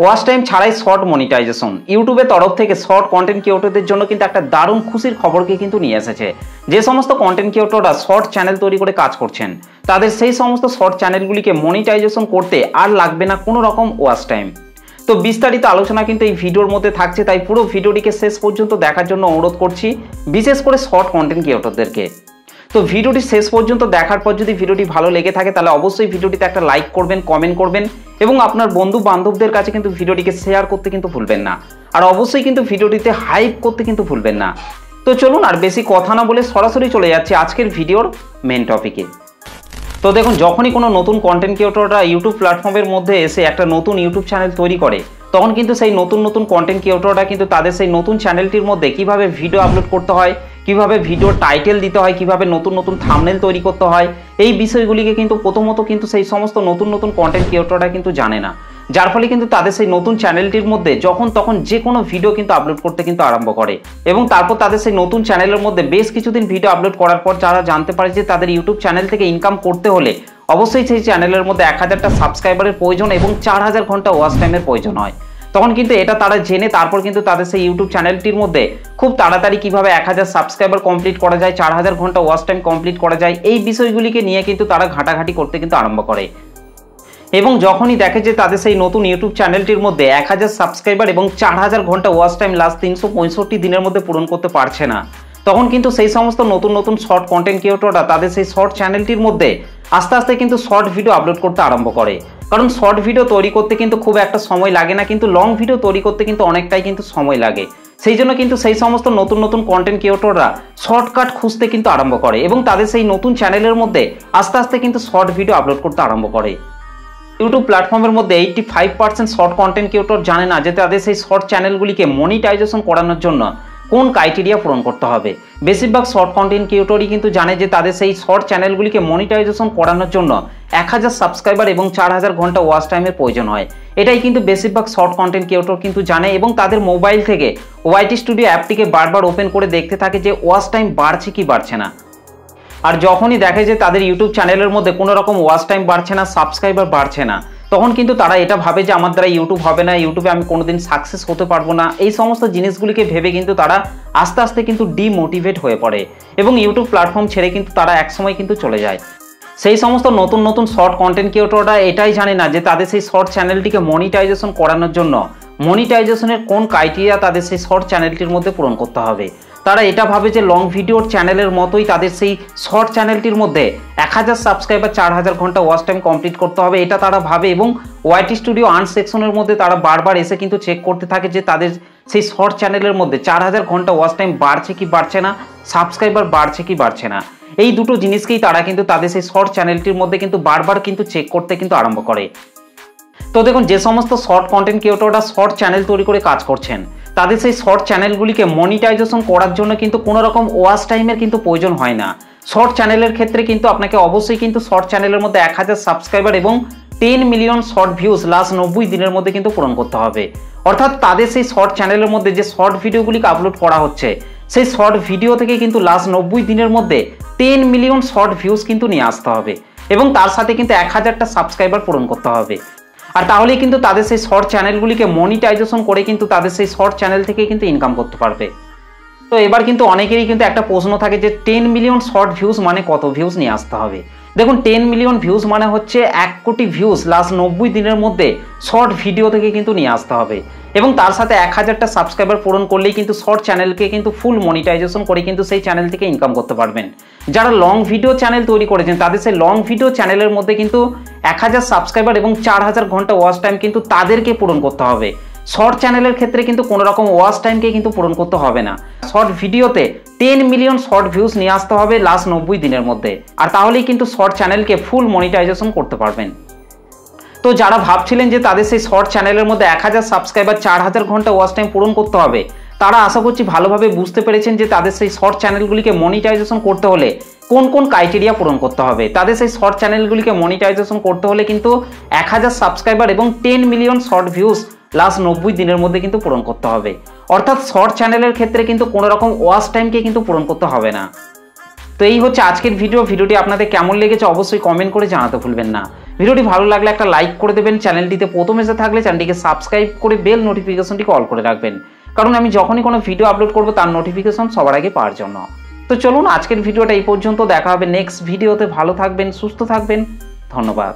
Watch time ছাড়াই short monetization ইউটিউবের তরফ থেকে শর্ট কন্টেন্ট ক্রিয়েটরদের জন্য কিন্তু একটা দারুণ খুশির খবরকে কিন্তু নিয়ে এসেছে। যে সমস্ত কন্টেন্ট ক্রিয়েটররা শর্ট চ্যানেল তৈরি করে কাজ করছেন তাদের সেই সমস্ত শর্ট চ্যানেলগুলিকে মনিটাইজেশন করতে আর লাগবে না কোনো রকম ওয়াচ টাইম। তো বিস্তারিত আলোচনা কিন্তু এই ভিডিওর মধ্যে থাকছে, তাই পুরো ভিডিওটিকে শেষ পর্যন্ত দেখার জন্য অনুরোধ করছি, বিশেষ করে শর্ট কন্টেন্ট ক্রিয়েটরদেরকে। তো ভিডিওটি শেষ পর্যন্ত দেখার পর যদি ভিডিওটি ভালো লেগে থাকে তাহলে অবশ্যই ভিডিওটিতে একটা লাইক করবেন, কমেন্ট করবেন এবং আপনার বন্ধু বান্ধবদের কাছে কিন্তু ভিডিওটিকে শেয়ার করতে কিন্তু ভুলবেন না। আর অবশ্যই কিন্তু ভিডিওটিতে হাইপ করতে কিন্তু ভুলবেন না। তো চলুন আর বেশি কথা না বলে সরাসরি চলে যাচ্ছে আজকের ভিডিওর মেন টপিকে। তো দেখুন, যখনই কোনো নতুন কন্টেন্ট ক্রিয়েটররা ইউটিউব প্ল্যাটফর্মের মধ্যে এসে একটা নতুন ইউটিউব চ্যানেল তৈরি করে, তখন কিন্তু সেই নতুন কন্টেন্ট ক্রিয়েটররা কিন্তু তাদের সেই নতুন চ্যানেলটির মধ্যে কিভাবে ভিডিও আপলোড করতে হয়, কিভাবে ভিডিও টাইটেল দিতে হয়, কিভাবে নতুন থাম্বনেল তৈরি করতে হয়, এই বিষয়গুলিকে কিন্তু প্রথমত কিন্তু সেই সমস্ত নতুন কন্টেন্ট ক্রিয়েটররা কিন্তু জানে না। যার ফলে কিন্তু তাদের সেই নতুন চ্যানেলটির মধ্যে যখন তখন যে কোনো ভিডিও কিন্তু আপলোড করতে কিন্তু আরম্ভ করে এবং তারপর তাদের সেই নতুন চ্যানেলের মধ্যে বেশ কিছুদিন ভিডিও আপলোড করার পর যারা জানতে পারে যে তাদের ইউটিউব চ্যানেল থেকে ইনকাম করতে হলে অবশ্যই সেই চ্যানেলের মধ্যে 1000টা সাবস্ক্রাইবারের প্রয়োজন এবং 4000 ঘন্টা ওয়াচ টাইমের প্রয়োজন হয়, তখন কিন্তু এটা তারা জেনে তারপর কিন্তু তাদের সেই ইউটিউব চ্যানেলটির মধ্যে খুব তাড়াতাড়ি কিভাবে 1000 সাবস্ক্রাইবার কমপ্লিট করা যায়, 4000 ঘন্টা ওয়াচ টাইম কমপ্লিট করা যায়, এই বিষয়গুলিকে নিয়ে কিন্তু তারা ঘাটাঘাটি করতে কিন্তু আরম্ভ করে। এবং যখনই দেখে যে তাদের সেই নতুন ইউটিউব চ্যানেলটির মধ্যে 1000 সাবস্ক্রাইবার এবং 4000 ঘন্টা ওয়াচ টাইম লাস্ট 365 দিনের মধ্যে পূরণ করতে পারছে না, তখন কিন্তু সেই সমস্ত নতুন শর্ট কন্টেন্ট ক্রিয়েটররা তাদের সেই শর্ট চ্যানেলটির মধ্যে আস্তে আস্তে কিন্তু শর্ট ভিডিও আপলোড করতে আরম্ভ করে। কারণ শর্ট ভিডিও তৈরি করতে কিন্তু খুব একটা সময় লাগে না, কিন্তু লং ভিডিও তৈরি করতে কিন্তু অনেকটাই কিন্তু সময় লাগে। সেই জন্য কিন্তু সেই সমস্ত নতুন কন্টেন্ট ক্রিয়েটররা শর্টকাট খুঁজতে কিন্তু আরম্ভ করে এবং তাদের সেই নতুন চ্যানেলের মধ্যে আস্তে আস্তে কিন্তু শর্ট ভিডিও আপলোড করতে আরম্ভ করে। ইউটিউব প্ল্যাটফর্মের মধ্যে 85% শর্ট কন্টেন্ট ক্রিয়েটর জানে না যে তাদের সেই শর্ট চ্যানেলগুলিকে মনিটাইজেশন করানোর জন্য কোন ক্রাইটেরিয়া পূরণ করতে হবে। বেশিরভাগ শর্ট কন্টেন্ট ক্রিয়েটরই কিন্তু জানে যে তাদের সেই শর্ট চ্যানেলগুলিকে মনিটাইজেশন করানোর জন্য 1000 সাবস্ক্রাইবার এবং 4000 ঘন্টা ওয়াচ টাইমের প্রয়োজন হয়। এটাই কিন্তু বেশিরভাগ শর্ট কন্টেন্ট ক্রিয়েটর কিন্তু জানে এবং তাদের মোবাইল থেকে ওয়াইটি স্টুডিও অ্যাপটিকে বারবার ওপেন করে দেখতে থাকে যে ওয়াচ টাইম বাড়ছে কি বাড়ছে না। আর যখনই দেখে যে তাদের ইউটিউব চ্যানেলের মধ্যে কোনো রকম ওয়াচ টাইম বাড়ছে না, সাবস্ক্রাইবার বাড়ছে না, তখন কিন্তু তারা এটা ভাবে যে আমার দ্বারা ইউটিউব হবে না, ইউটিউবে আমি কোনোদিন সাকসেস হতে পারবো না। এই সমস্ত জিনিসগুলিকে ভেবে কিন্তু তারা আস্তে আস্তে কিন্তু ডিমোটিভেট হয়ে পড়ে এবং ইউটিউব প্ল্যাটফর্ম ছেড়ে কিন্তু তারা একসময় কিন্তু চলে যায়। সেই সমস্ত নতুন শর্ট কন্টেন্ট ক্রিয়েটররা এটাই জানে না যে তাদের সেই শর্ট চ্যানেলটিকে মনিটাইজেশন করানোর জন্য মনিটাইজেশনের কোন ক্রাইটেরিয়া তাদের সেই শর্ট চ্যানেলটির মধ্যে পূরণ করতে হবে। তারা এটা ভাবে যে লং ভিডিওর চ্যানেলের মতোই তাদের সেই শর্ট চ্যানেলটির মধ্যে 1000 সাবস্ক্রাইবার 4000 ঘন্টা ওয়াচ টাইম কমপ্লিট করতে হবে, এটা তারা ভাবে এবং ওয়াইটি স্টুডিও আর্ন সেকশনের মধ্যে তারা বারবার এসে কিন্তু চেক করতে থাকে যে তাদের সেই শর্ট চ্যানেলের মধ্যে 4000 ঘন্টা ওয়াচ টাইম বাড়ছে কি বাড়ছে না, সাবস্ক্রাইবার বাড়ছে কি বাড়ছে না। এই দুটো জিনিসকেই তারা কিন্তু তাদের সেই শর্ট চ্যানেলটির মধ্যে কিন্তু বারবার কিন্তু চেক করতে কিন্তু আরম্ভ করে। তো দেখুন, যে সমস্ত শর্ট কন্টেন্ট ক্রিয়েটররা শর্ট চ্যানেল তৈরি করে কাজ করছেন তাদের সেই শর্ট চ্যানেলগুলিকে মনিটাইজেশন করার জন্য কিন্তু কোনো রকম ওয়াচ টাইমের কিন্তু প্রয়োজন হয় না। শর্ট চ্যানেলের ক্ষেত্রে কিন্তু আপনাকে অবশ্যই কিন্তু শর্ট চ্যানেলের মধ্যে 1000 সাবস্ক্রাইবার এবং 10 মিলিয়ন শর্ট ভিউজ লাস্ট 90 দিনের মধ্যে কিন্তু পূরণ করতে হবে। অর্থাৎ তাদের সেই শর্ট চ্যানেলের মধ্যে যে শর্ট ভিডিওগুলিকে আপলোড করা হচ্ছে সেই শর্ট ভিডিও থেকে কিন্তু লাস্ট 90 দিনের মধ্যে 10 মিলিয়ন শর্ট ভিউজ কিন্তু নিয়ে আসতে হবে এবং তার সাথে কিন্তু 1000টা সাবস্ক্রাইবার পূরণ করতে হবে। আর তাহলেই কিন্তু তাদের সেই শর্ট চ্যানেলগুলিকে মনিটাইজেশন করে কিন্তু তাদের সেই শর্ট চ্যানেল থেকে কিন্তু ইনকাম করতে পারবে। তো এবার কিন্তু অনেকেরই কিন্তু একটা প্রশ্ন থাকে যে 10 মিলিয়ন শর্ট ভিউজ মানে কত ভিউজ নিয়ে আসতে হবে। দেখুন, 10 মিলিয়ন ভিউজ মানে হচ্ছে 1 কোটি ভিউজ লাস্ট 90 দিনের মধ্যে শর্ট ভিডিও থেকে কিন্তু নিয়ে আসতে হবে এবং তার সাথে 1000টা সাবস্ক্রাইবার পূরণ করলেই কিন্তু শর্ট চ্যানেলকে কিন্তু ফুল মনিটাইজেশন করে কিন্তু সেই চ্যানেল থেকে ইনকাম করতে পারবেন। যারা লং ভিডিও চ্যানেল তৈরি করেছেন তাদের সেই লং ভিডিও চ্যানেলের মধ্যে কিন্তু 1000 সাবস্ক্রাইবার এবং 4000 ঘন্টা ওয়াচ টাইম কিন্তু তাদেরকে পূরণ করতে হবে। শর্ট চ্যানেলের ক্ষেত্রে কিন্তু কোনো রকম ওয়াচ টাইমকে কিন্তু পূরণ করতে হবে না। শর্ট ভিডিওতে 10 মিলিয়ন শর্ট ভিউজ নিয়ে আসতে হবে লাস্ট 90 দিনের মধ্যে, আর তাহলেই কিন্তু শর্ট চ্যানেলকে ফুল মনিটাইজেশন করতে পারবেন। তো যারা ভাবছিলেন যে তাদের সেই শর্ট চ্যানেলের মধ্যে 1000 সাবস্ক্রাইবার 4000 ঘন্টা ওয়াচ টাইম পূরণ করতে হবে, তারা আশা করছি ভালোভাবে বুঝতে পেরেছেন যে তাদের সেই শর্ট চ্যানেলগুলিকে মনিটাইজেশন করতে হলে কোন ক্রাইটেরিয়া পূরণ করতে হবে। তাদের সেই শর্ট চ্যানেলগুলিকে মনিটাইজেশন করতে হলে কিন্তু 1000 সাবস্ক্রাইবার এবং 10 মিলিয়ন শর্ট ভিউজ লাস্ট 90 দিনের মধ্যে কিন্তু পূরণ করতে হবে। অর্থাৎ শর্ট চ্যানেলের ক্ষেত্রে কিন্তু কোনো রকম ওয়াচ টাইমকে কিন্তু পূরণ করতে হবে না। তো এই হচ্ছে আজকের ভিডিওটি আপনাদের কেমন লেগেছে অবশ্যই কমেন্ট করে জানাতে ভুলবেন না। ভিডিওটি ভালো লাগলে একটা লাইক করে দেবেন, চ্যানেলটিতে প্রথম এসে থাকলে চ্যানেলটিকে সাবস্ক্রাইব করে বেল নোটিফিকেশনটিকে অল করে রাখবেন, কারণ আমি যখনই কোনো ভিডিও আপলোড করব তার নোটিফিকেশন সবার আগে পাওয়ার জন্য। তো চলুন আজকের ভিডিওটা এই পর্যন্ত, দেখা হবে নেক্সট ভিডিওতে। ভালো থাকবেন, সুস্থ থাকবেন, ধন্যবাদ।